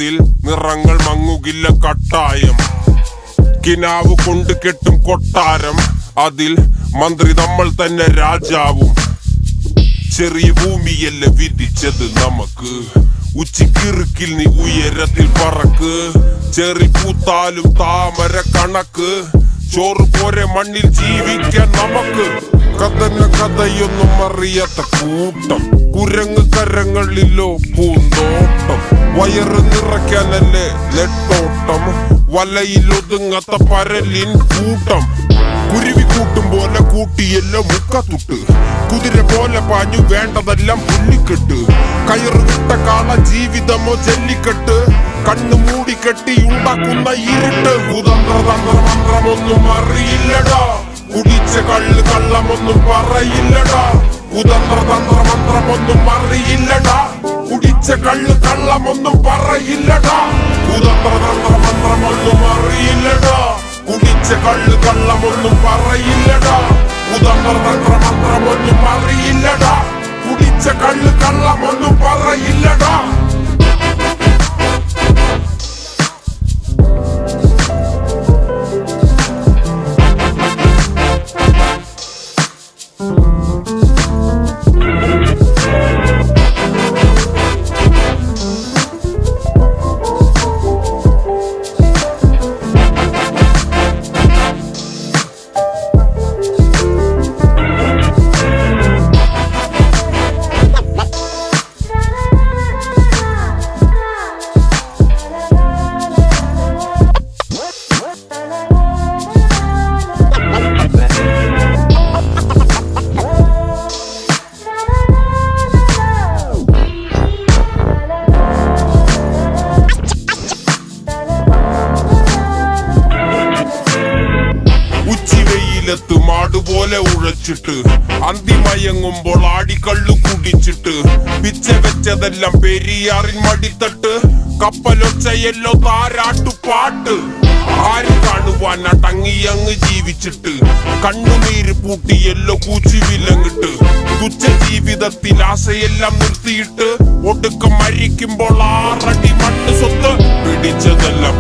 അതിൽ നിറങ്ങൾ മങ്ങുകില്ല കട്ടായം. കിനാവ് കൊണ്ട് കെട്ടും കൊട്ടാരം, അതിൽ മന്ത്രി നമ്മൾ തന്നെ രാജാവും. ചെറിയ ഭൂമിയല്ല വിധിച്ചത് നമുക്ക്, ഉച്ചിക്കിറുക്കിൽ നീ ഉയരത്തിൽ പറക്ക്. ചെറി പൂത്താലും താമര കണക്ക്, ചോറ് പോരെ മണ്ണിൽ ജീവിക്കാൻ നമുക്ക്. കഥയൊന്നും അറിയാത്ത കൂട്ടം, കുരങ്ങ് കരങ്ങളിലോ പൂന്തോട്ടം. വയറ് നിറയ്ക്കാനല്ലേ നെട്ടോട്ടം, വലയിലൊതുങ്ങാത്ത പരലിൻ കൂട്ടം. കുരുവി കൂട്ടും പോലെ കൂട്ടിയല്ലോ മുക്കത്തുട്ട്, കുതിര പോലെ പാഞ്ഞു വേണ്ടതെല്ലാം പുല്ലിക്കെട്ട്. കയറുവിട്ട കാള ജീവിതമോ ജല്ലിക്കെട്ട്, കണ്ണു മൂടിക്കെട്ടി ഉണ്ടാക്കുന്ന ഇരുട്ട്. കുതന്ത്രതന്ത്രമന്ത്രമൊന്നും അറിയില്ലടാ, കുടിച്ച കള്ള് കള്ളമൊന്നും പറയില്ലടാ. കുതന്ത്രതന്ത്രമന്ത്രമൊന്നും അറിയില്ലടാ, കുടിച്ച കള്ള് കള്ളമൊന്നും പറയില്ലടാ. കുതന്ത്രതന്ത്രമന്ത്രമൊന്നും അറിയില്ലടാ, കുടിച്ച കള്ള് കള്ളമൊന്നും പറയില്ലടാ. കുതന്ത്രതന്ത്രമന്ത്രമൊന്നും അറിയില്ലടാ, കുടിച്ച കള്ള് കള്ളമൊന്നും പറയില്ലടാ. മാടുപോലെ ഉഴച്ചിട്ട് അന്തിമയങ്ങുമ്പോൾ ആടിക്കള്ളു കുടിച്ചിട്ട് പിച്ച വെച്ചതെല്ലാം പെരിയാറിൻ മടിത്തട്ട്. കപ്പലൊച്ചയല്ലോ താരാട്ടുപാട്ട്, ആര് കാണുവാൻ അടങ്ങിയങ്ങ് ജീവിച്ചിട്ട്. കണ്ണുനീര് പൂട്ടിയല്ലോ കൂച്ചി വിലങ്ങിട്ട്, തുച്ഛ ജീവിതത്തിൽ ആശയെല്ലാം നിർത്തിയിട്ട്. ഒടുക്കം മരിക്കുമ്പോൾ 6 അടി മണ്ണ് സ്വത്ത് പിടിച്ചതെല്ലാം